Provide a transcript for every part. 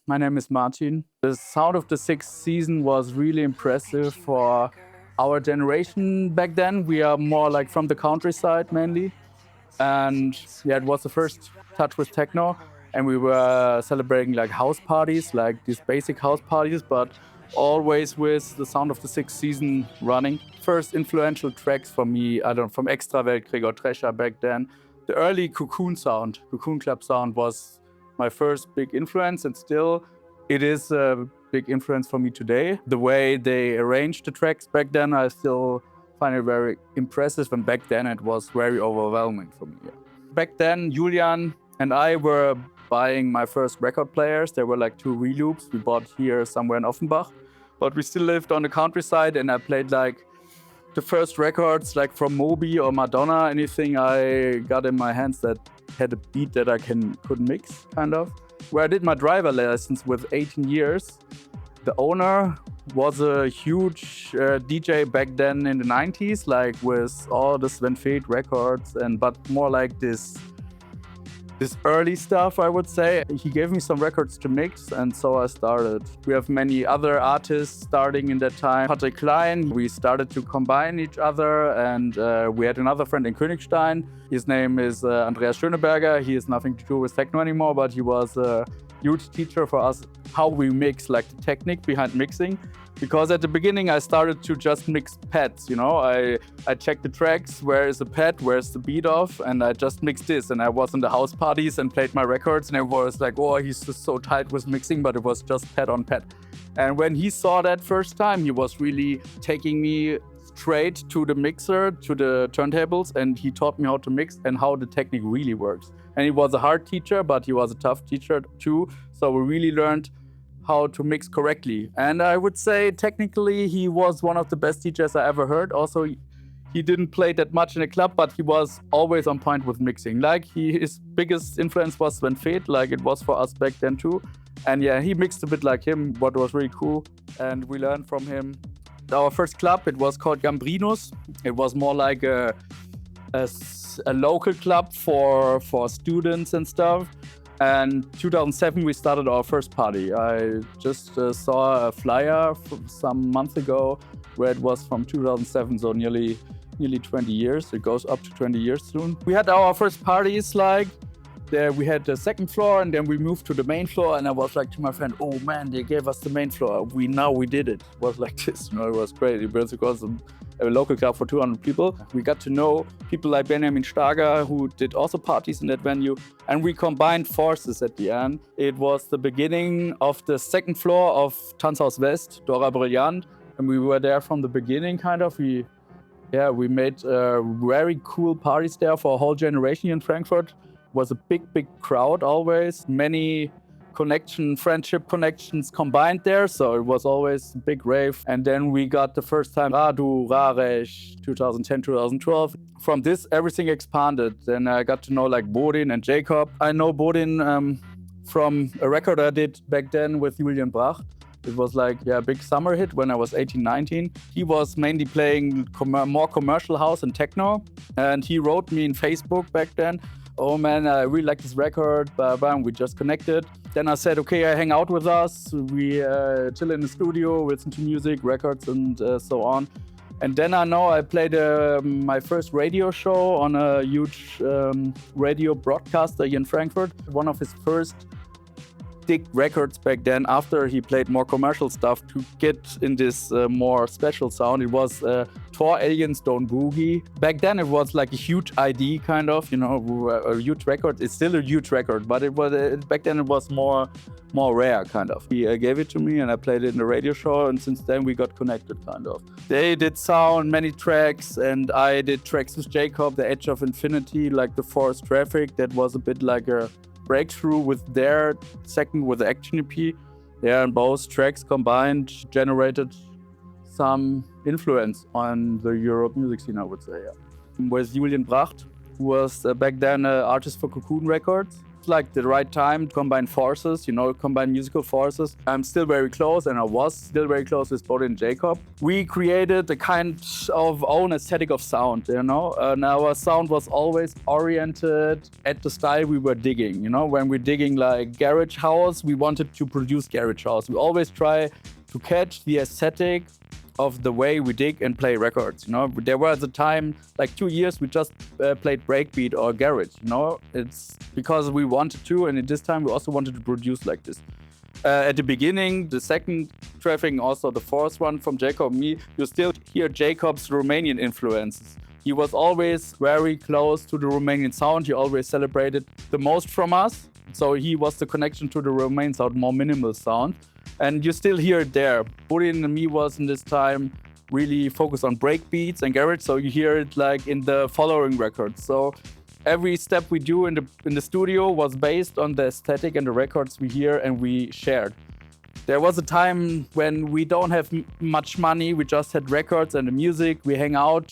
My name is Martyne. The sound of the sixth season was really impressive for our generation back then. We are more like from the countryside mainly. And yeah, it was the first touch with techno. And we were celebrating like house parties, like these basic house parties, but always with the sound of the sixth season running. First influential tracks for me, I don't know, from Extra Weltkrieg or Trescher back then. The early Cocoon Club sound was my first big influence, and still it is a big influence for me today. The way they arranged the tracks back then, I still find it very impressive, and back then it was very overwhelming for me. Yeah. Back then, Julian and I were buying my first record players. There were like 2 reloops we bought here somewhere in Offenbach, but we still lived on the countryside, and I played like the first records like from Moby or Madonna, anything I got in my hands that had a beat that I could mix, kind of. Where I did my driver lessons with 18 years. The owner was a huge DJ back then in the 90s, like with all the Sven Feth records, but more like this early stuff, I would say. He gave me some records to mix, and so I started. We have many other artists starting in that time. Patrick Klein, we started to combine each other, and we had another friend in Königstein. His name is Andreas Schöneberger. He has nothing to do with techno anymore, but he was a huge teacher for us how we mix, like the technique behind mixing. Because at the beginning I started to just mix pads, you know. I checked the tracks, where is the pad, where's the beat off, and I just mixed this. And I was in the house parties and played my records, and it was like, oh, he's just so tight with mixing, but it was just pad on pad. And when he saw that first time, he was really taking me straight to the mixer, to the turntables, and he taught me how to mix and how the technique really works. And he was a hard teacher, but he was a tough teacher too. So we really learned how to mix correctly. And I would say technically he was one of the best teachers I ever heard. Also, he didn't play that much in a club, but he was always on point with mixing. Like his biggest influence was Sven Feth, like it was for us back then too. And yeah, he mixed a bit like him, what was really cool. And we learned from him. Our first club, it was called Gambrinus. It was more like a local club for students and stuff. And 2007 we started our first party. I just saw a flyer some months ago where it was from 2007, so nearly 20 years. It goes up to 20 years soon. We had our first parties like there. We had the second floor, and then we moved to the main floor, and I was like to my friend, oh man, they gave us the main floor. We did it. It was like this, you know, it was crazy. But it was a local club for 200 people. We got to know people like Benjamin Stager, who did also parties in that venue, and we combined forces at the end. It was the beginning of the second floor of Tanzhaus West, Dora Brillant, and we were there from the beginning, kind of. We made very cool parties there for a whole generation in Frankfurt. It was a big crowd always. Many friendship connections combined there, so it was always a big rave. And then we got the first time Radu, Raresh, 2010, 2012. From this, everything expanded. Then I got to know like Bodin and Jacob. I know Bodin from a record I did back then with Julian Bracht. It was like a big summer hit when I was 18, 19. He was mainly playing more commercial house and techno. And he wrote me in Facebook back then, oh man, I really like this record, and we just connected. Then I said, okay, hang out with us. We chill in the studio, listen to music, records, and so on. And then I know I played my first radio show on a huge radio broadcaster here in Frankfurt. One of his first big records back then, after he played more commercial stuff to get in this more special sound. It was TROI Aliens Don't Boogie. Back then it was like a huge ID kind of, you know, a huge record. It's still a huge record, but it was back then it was more rare kind of. He gave it to me and I played it in the radio show, and since then we got connected kind of. They did sound, many tracks, and I did tracks with Jacob, The Edge of Infinity, like the Forest Traffic. That was a bit like a breakthrough with their second, with the Action EP. Yeah, and both tracks combined generated some influence on the Europe music scene, I would say. Yeah. With Julian Bracht, who was back then an artist for Cocoon Records. It's like the right time to combine forces, combine musical forces. I'm still very close, and I was still very close with Bodin and Jacob. We created a kind of own aesthetic of sound, and our sound was always oriented at the style we were digging. When we're digging like garage house, we wanted to produce garage house. We always try to catch the aesthetic of the way we dig and play records. There was a time, like 2 years, we just played breakbeat or garage. It's because we wanted to, and at this time we also wanted to produce like this. At the beginning, the second tracking, also the fourth one from Jacob and me, you still hear Jacob's Romanian influences. He was always very close to the Romanian sound. He always celebrated the most from us. So he was the connection to the Romanian sound, more minimal sound. And you still hear it there. Bodin and me was in this time really focused on breakbeats and garage, so you hear it like in the following records. So every step we do in the studio was based on the aesthetic and the records we hear and we shared. There was a time when we don't have much money, we just had records and the music, we hang out,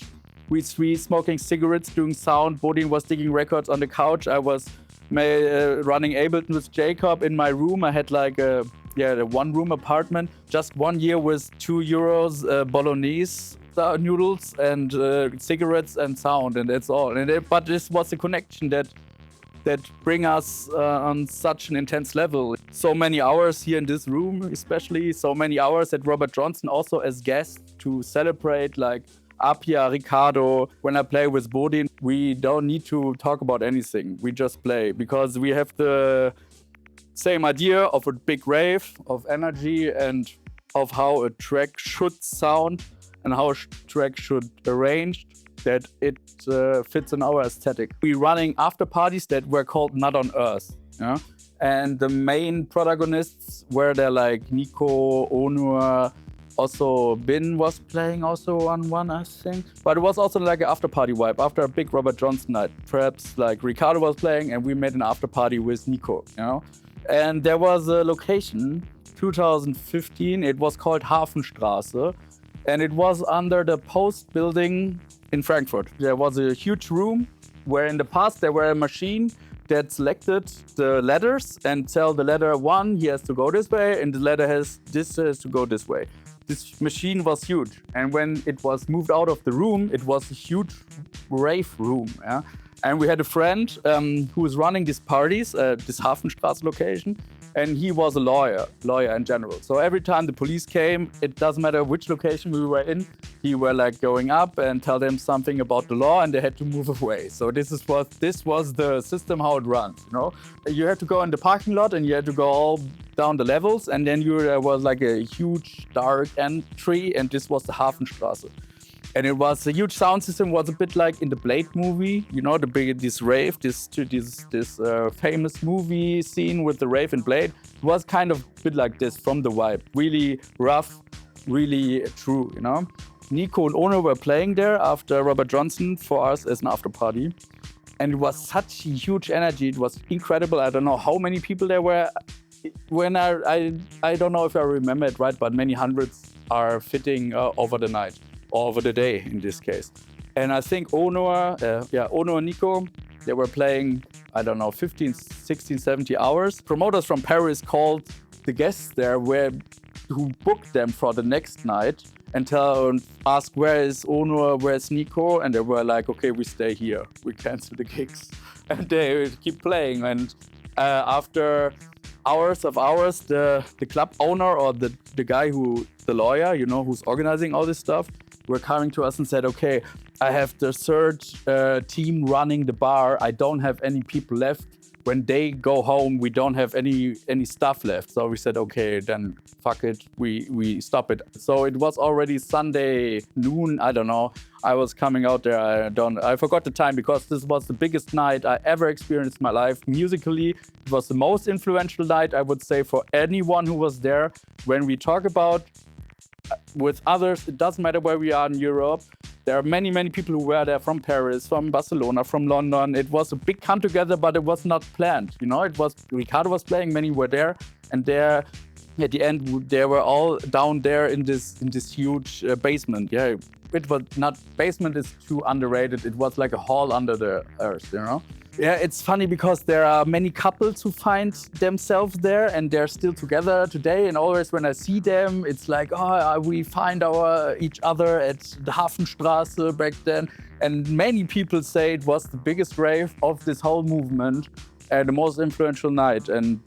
we three smoking cigarettes, doing sound. Bodin was digging records on the couch. I was running Ableton with Jacob in my room. I had like a one-room apartment. Just 1 year with €2 bolognese noodles and cigarettes and sound, and that's all. But this was a connection that bring us on such an intense level. So many hours here in this room, especially. So many hours at Robert Johnson, also as guests to celebrate like Apia, Ricardo. When I play with Bodin, we don't need to talk about anything. We just play because we have the same idea of a big rave, of energy, and of how a track should sound and how a track should arrange, that it fits in our aesthetic. We're running after parties that were called Not on Earth. And the main protagonists were there like Nico, Onur, also Bin was playing also on one, I think. But it was also like an after party vibe, after a big Robert Johnson night. Perhaps like Ricardo was playing and we made an after party with Nico, And there was a location, 2015, it was called Hafenstraße, and it was under the Post building in Frankfurt. There was a huge room where in the past there were a machine that selected the letters and tell the letter 1, he has to go this way, and the letter has to go this way. This machine was huge, and when it was moved out of the room, it was a huge rave room. And we had a friend who was running these parties, this Hafenstraße location, and he was a lawyer in general. So every time the police came, it doesn't matter which location we were in, he were like going up and tell them something about the law, and they had to move away. So this was the system how it runs. You had to go in the parking lot and you had to go all down the levels, and then there was like a huge dark entry, and this was the Hafenstraße. And it was a huge sound system, was a bit like in the Blade movie, this rave, this famous movie scene with the rave and Blade. It was kind of a bit like this from the vibe. Really rough, really true, Nico and Onur were playing there after Robert Johnson for us as an after party. And it was such a huge energy. It was incredible. I don't know how many people there were. When I don't know if I remember it right, but many hundreds are fitting over the night. Over the day in this case. And I think Onur and Nico, they were playing, 15, 16, 70 hours. Promoters from Paris called the guests there who booked them for the next night and ask where is Onur, where is Nico? And they were like, okay, we stay here. We cancel the gigs. And they keep playing. And after hours, the club owner or the guy the lawyer, who's organizing all this stuff, were coming to us and said, okay, I have the third team running the bar. I don't have any people left. When they go home, we don't have any stuff left. So we said, okay, then fuck it. We stop it. So it was already Sunday noon. I don't know. I was coming out there. I forgot the time because this was the biggest night I ever experienced in my life. Musically, it was the most influential night, I would say, for anyone who was there. When we talk about with others, it doesn't matter where we are in Europe. There are many, many people who were there from Paris, from Barcelona, from London. It was a big come together, but it was not planned. It was Ricardo was playing, many were there, and there at the end they were all down there in this huge basement. Yeah, it was not, basement is too underrated. It was like a hall under the earth, you know. Yeah, it's funny because there are many couples who find themselves there and they're still together today. And always when I see them, it's like, oh, we find each other at the Hafenstraße back then. And many people say it was the biggest rave of this whole movement and the most influential night. And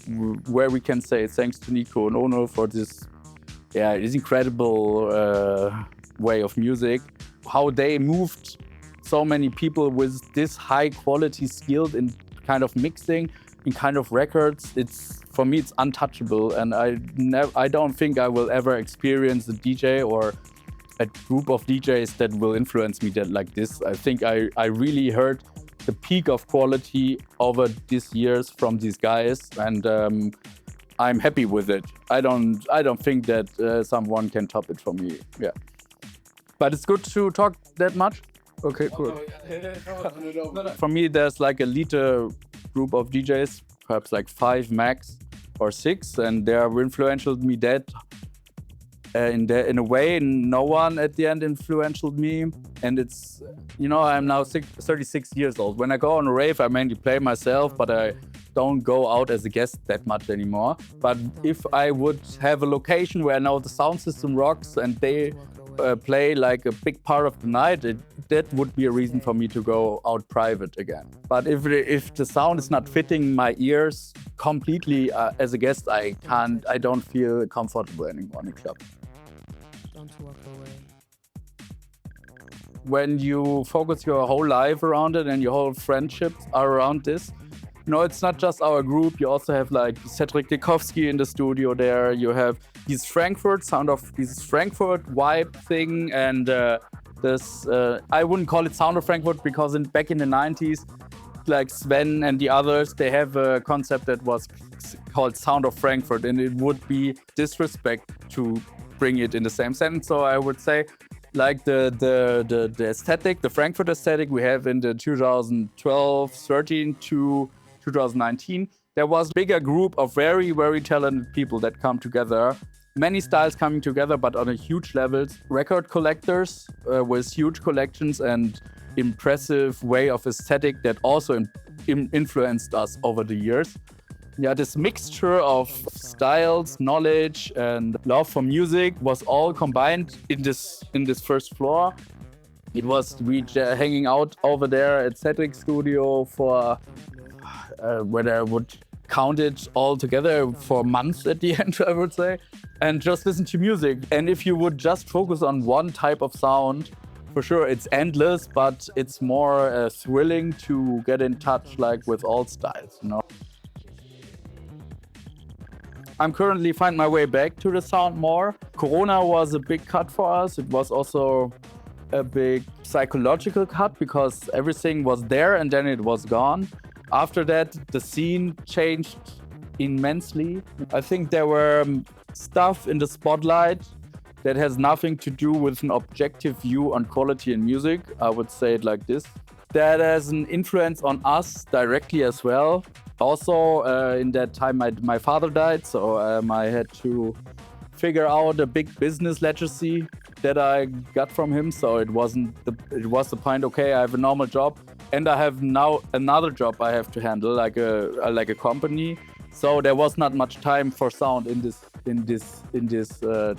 where we can say thanks to Nico and Ono for this, yeah, this incredible way of music, how they moved so many people with this high quality skill in kind of mixing, in kind of records. It's, for me, it's untouchable, and I don't think I will ever experience a DJ or a group of DJs that will influence me that like this. I think I really heard the peak of quality over these years from these guys, and I'm happy with it. I don't think that someone can top it for me. Yeah, but it's good to talk that much. Okay, cool. For me, there's like a liter group of DJs, perhaps like 5 max or 6, and they are influential me that in a way no one at the end influential me. And it's, you know, I'm now 36 years old. When I go on a rave, I mainly play myself, but I don't go out as a guest that much anymore. But if I would have a location where I know the sound system rocks and they play like a big part of the night, that would be a reason for me to go out private again. But if the sound is not fitting my ears completely as a guest, I don't feel comfortable anymore in a club. Don't walk away. When you focus your whole life around it and your whole friendships are around this, you know, it's not just our group. You also have like Cedric Dekowski in the studio there. You have this Frankfurt vibe thing, and this I wouldn't call it Sound of Frankfurt because back in the 90s, like Sven and the others, they have a concept that was called Sound of Frankfurt, and it would be disrespect to bring it in the same sentence. So I would say, like the aesthetic, the Frankfurt aesthetic we have in the 2012, 13 to 2019, there was a bigger group of very, very talented people that come together. Many styles coming together, but on a huge levels. Record collectors with huge collections and impressive way of aesthetic that also influenced us over the years. Yeah, this mixture of styles, knowledge, and love for music was all combined in this first floor. It was hanging out over there at Cedric's studio for where I would count it all together for months at the end, I would say, and just listen to music. And if you would just focus on one type of sound, for sure it's endless, but it's more thrilling to get in touch like with all styles, you know. I'm currently finding my way back to the sound more. Corona was a big cut for us. It was also a big psychological cut because everything was there and then it was gone. After that, the scene changed immensely. I think there were stuff in the spotlight that has nothing to do with an objective view on quality in music. I would say it like this. That has an influence on us directly as well. Also, in that time, my father died, so I had to figure out a big business legacy that I got from him. So it was the point. Okay, I have a normal job, and I have now another job I have to handle, like a company. So there was not much time for sound in this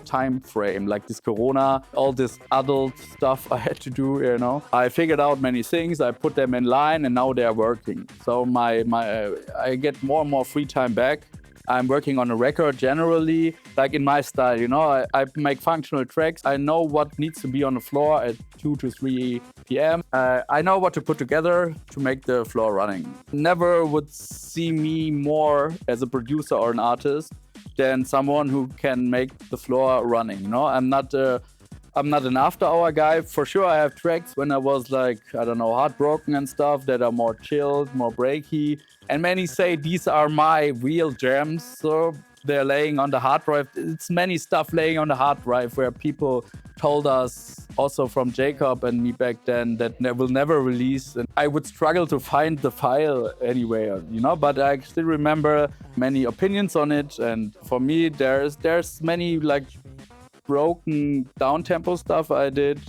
time frame, like this Corona, all this adult stuff I had to do. You know, I figured out many things. I put them in line, and now they are working. So I get more and more free time back. I'm working on a record generally, like in my style, you know, I make functional tracks. I know what needs to be on the floor at 2 to 3 p.m. I know what to put together to make the floor running. Never would see me more as a producer or an artist than someone who can make the floor running, you know? I'm not an after-hour guy. For sure, I have tracks when I was like, I don't know, heartbroken and stuff that are more chilled, more breaky. And many say these are my real jams. So they're laying on the hard drive. It's many stuff laying on the hard drive where people told us, also from Jacob and me back then, that will never release. And I would struggle to find the file anywhere, but I still remember many opinions on it. And for me, there's many like broken down tempo stuff I did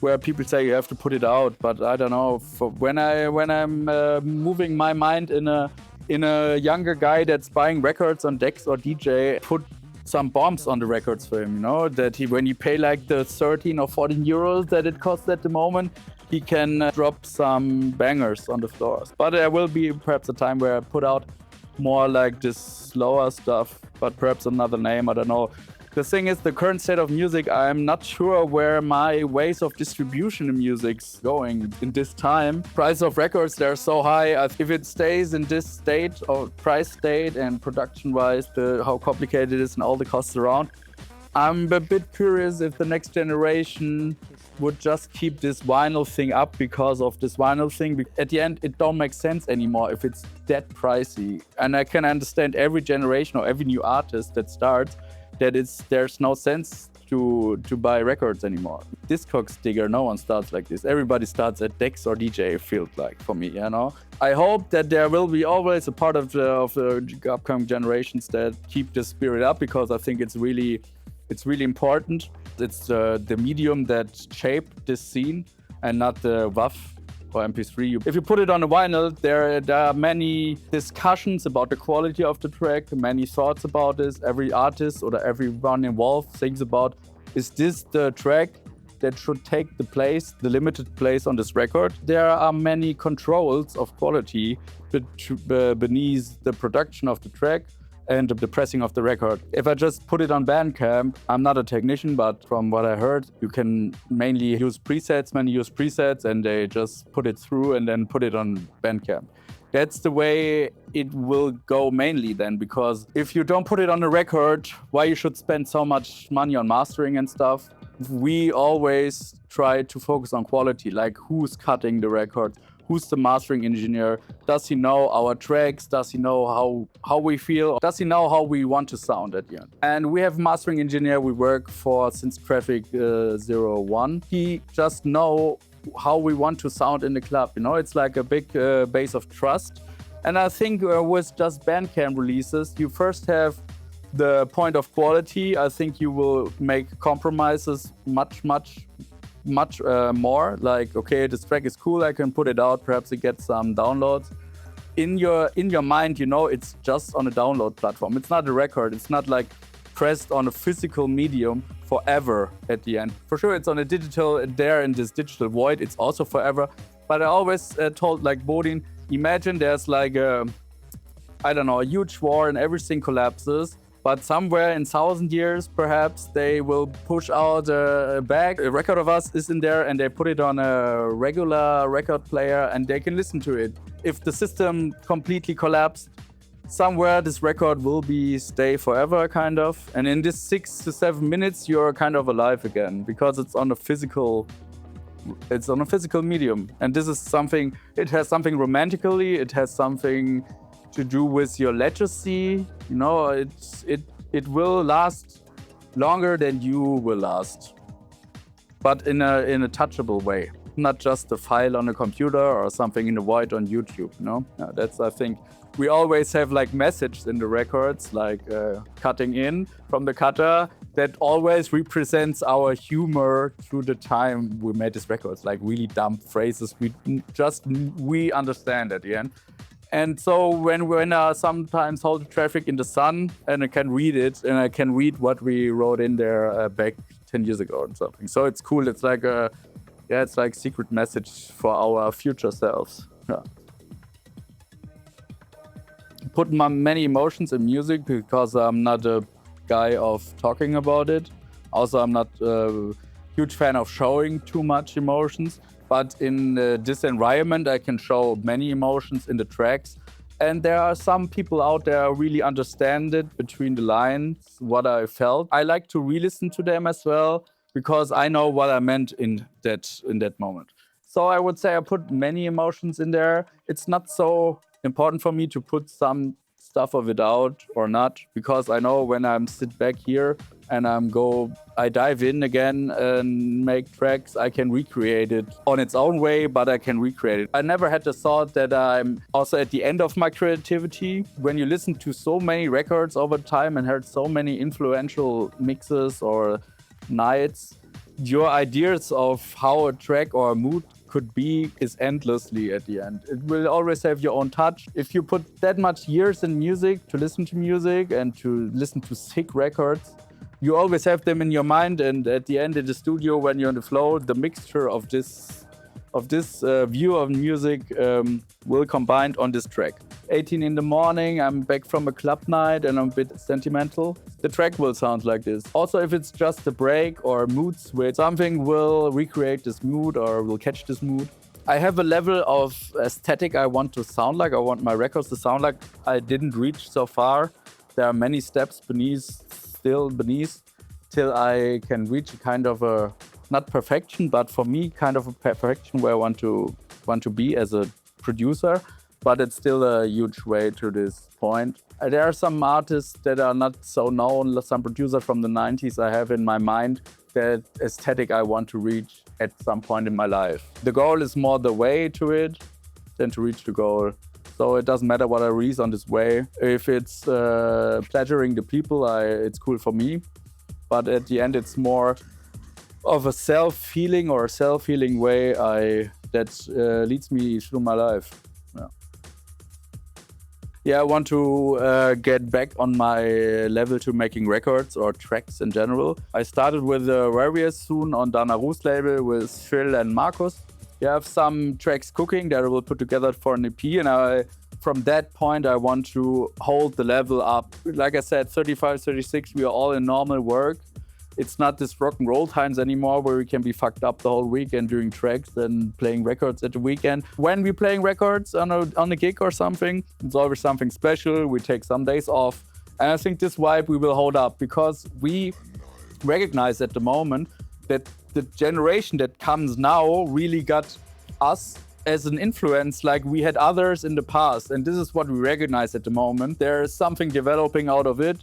where people say you have to put it out, but I don't know. When I'm moving my mind in a younger guy that's buying records on Dex or DJ, put some bombs on the records for him, that when you pay like the 13 or 14 euros that it costs at the moment, he can drop some bangers on the floors. But there will be perhaps a time where I put out more like this slower stuff, but perhaps another name, I don't know. The thing is, the current state of music, I'm not sure where my ways of distribution in music's going in this time. Price of records, they're so high. If it stays in this state or price state and production-wise, how complicated it is and all the costs around, I'm a bit curious if the next generation would just keep this vinyl thing up because of this vinyl thing. At the end, it don't make sense anymore if it's that pricey. And I can understand every generation or every new artist that starts that there's no sense to buy records anymore. Discogs digger, no one starts like this. Everybody starts at Dex or DJ, it feels like, for me, I hope that there will be always a part of the upcoming generations that keep the spirit up, because I think it's really important. It's the medium that shaped this scene and not the WAV or MP3. If you put it on a vinyl, there are many discussions about the quality of the track, many thoughts about this. Every artist or everyone involved thinks about, is this the track that should take the limited place on this record? There are many controls of quality beneath the production of the track and the pressing of the record. If I just put it on Bandcamp, I'm not a technician, but from what I heard, you can mainly use presets, and they just put it through and then put it on Bandcamp. That's the way it will go mainly then, because if you don't put it on a record, why you should spend so much money on mastering and stuff? We always try to focus on quality, like who's cutting the record, who's the mastering engineer, does he know our tracks, does he know how we feel, does he know how we want to sound at the end. And we have a mastering engineer we work for since Traffic 01. He just know how we want to sound in the club, it's like a big base of trust. And I think with just Bandcamp releases, you first have the point of quality. I think you will make compromises much more. Like, okay, this track is cool, I can put it out, perhaps it gets some downloads. In your mind, it's just on a download platform. It's not a record. It's not like pressed on a physical medium forever at the end. For sure, it's on a digital, there in this digital void, it's also forever. But I always told like Bodin, imagine there's like a huge war and everything collapses. But somewhere in 1,000 years, perhaps, they will push out a record of us is in there, and they put it on a regular record player, and they can listen to it. If the system completely collapsed, somewhere this record will stay forever, kind of. And in this 6 to 7 minutes, you're kind of alive again, because it's on a physical medium. And this is something, it has something romantically, it has something to do with your legacy, it will last longer than you will last, but in a touchable way, not just a file on a computer or something in the void on YouTube. That's, I think, we always have like message in the records, like cutting in from the cutter, that always represents our humor through the time we made these records, like really dumb phrases we understand at the end. And so when I sometimes hold traffic in the sun and I can read it, and I can read what we wrote in there back 10 years ago or something. So it's cool. It's like it's like secret message for our future selves. Yeah. Put many emotions in music because I'm not a guy of talking about it. Also, I'm not a huge fan of showing too much emotions. But in this environment, I can show many emotions in the tracks. And there are some people out there who really understand it between the lines, what I felt. I like to re-listen to them as well, because I know what I meant in that moment. So I would say I put many emotions in there. It's not so important for me to put some stuff of it out or not, because I know when I'm sit back here and I dive in again and make tracks, I can recreate it on its own way, but I can recreate it. I never had the thought that I'm also at the end of my creativity. When you listen to so many records over time and heard so many influential mixes or nights, your ideas of how a track or a mood could be is endlessly at the end. It will always have your own touch. If you put that much years in music to listen to music and to listen to sick records, you always have them in your mind, and at the end in the studio when you're on the flow, the mixture of this view of music will combine on this track. 18 in the morning, I'm back from a club night and I'm a bit sentimental. The track will sound like this. Also, if it's just a break or a mood switch, something will recreate this mood or will catch this mood. I have a level of aesthetic I want to sound like. I want my records to sound like. I didn't reach so far. There are many steps still beneath, till I can reach a kind of a, not perfection, but for me, kind of a perfection where I want to be as a producer. But it's still a huge way to this point. There are some artists that are not so known, some producers from the 90s I have in my mind, that aesthetic I want to reach at some point in my life. The goal is more the way to it than to reach the goal. So it doesn't matter what I reach on this way. If it's pleasuring the people, it's cool for me. But at the end, it's more of a self-healing or a self-healing way that leads me through my life. Yeah, I want to get back on my level to making records or tracks in general. I started with Various soon on Dana Ru's label with Phil and Marcus. We have some tracks cooking that I will put together for an EP, and from that point I want to hold the level up. Like I said, 35, 36, we are all in normal work. It's not this rock and roll times anymore where we can be fucked up the whole weekend doing tracks and playing records at the weekend. When we're playing records on a gig or something, it's always something special. We take some days off. And I think this vibe we will hold up, because we recognize at the moment that the generation that comes now really got us as an influence like we had others in the past. And this is what we recognize at the moment. There is something developing out of it.